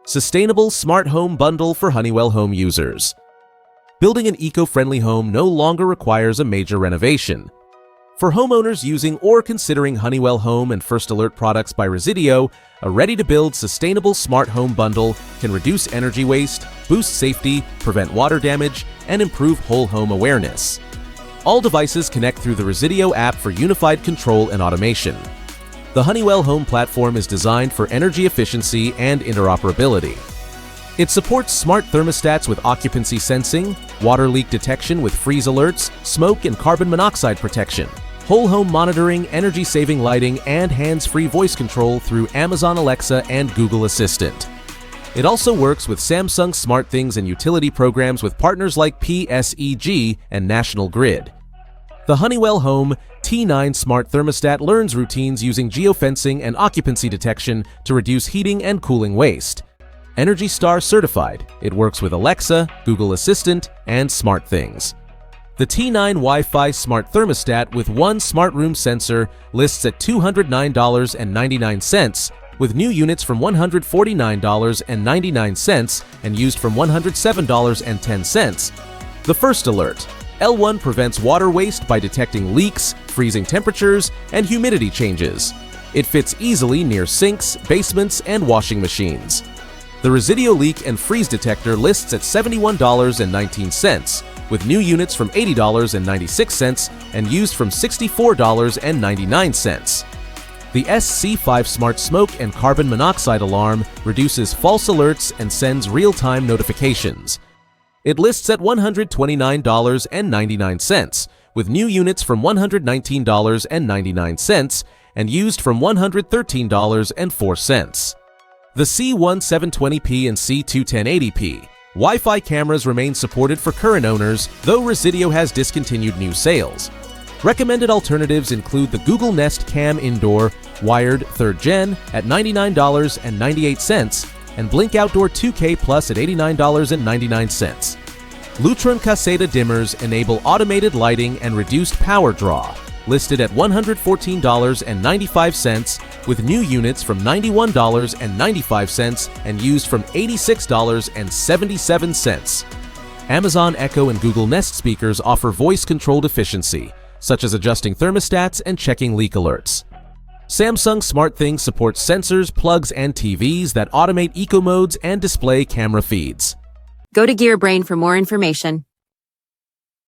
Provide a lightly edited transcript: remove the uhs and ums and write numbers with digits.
Sustainable Smart Home Bundle for Honeywell Home Users. Building an eco-friendly home no longer requires a major renovation. For homeowners using or considering Honeywell Home and First Alert products by Resideo, a ready-to-build sustainable smart home bundle can reduce energy waste, boost safety, prevent water damage, and improve whole home awareness. All devices connect through the Resideo app for unified control and automation. The Honeywell Home platform is designed for energy efficiency and interoperability. It supports smart thermostats with occupancy sensing, water leak detection with freeze alerts, smoke and carbon monoxide protection, whole home monitoring, energy-saving lighting, and hands-free voice control through Amazon Alexa and Google Assistant. It also works with Samsung SmartThings and utility programs with partners like PSEG and National Grid. The Honeywell Home T9 Smart Thermostat learns routines using geofencing and occupancy detection to reduce heating and cooling waste. Energy Star certified, it works with Alexa, Google Assistant, and SmartThings. The T9 Wi-Fi Smart Thermostat with one smart room sensor lists at $209.99, with new units from $149.99 and used from $107.10. The First Alert. L1 prevents water waste by detecting leaks, freezing temperatures, and humidity changes. It fits easily near sinks, basements, and washing machines. The Resideo leak and freeze detector lists at $71.19, with new units from $80.96 and used from $64.99. The SC5 Smart Smoke and Carbon Monoxide Alarm reduces false alerts and sends real-time notifications. It lists at $129.99, with new units from $119.99 and used from $113.04. The C1720p and C21080p Wi-Fi cameras remain supported for current owners, though Resideo has discontinued new sales. Recommended alternatives include the Google Nest Cam Indoor Wired 3rd Gen at $99.98 and Blink Outdoor 2K Plus at $89.99. Lutron Caseta dimmers enable automated lighting and reduced power draw, listed at $114.95 with new units from $91.95 and used from $86.77. Amazon Echo and Google Nest speakers offer voice-controlled efficiency, such as adjusting thermostats and checking leak alerts. Samsung SmartThings supports sensors, plugs, and TVs that automate eco modes and display camera feeds. Go to GearBrain for more information.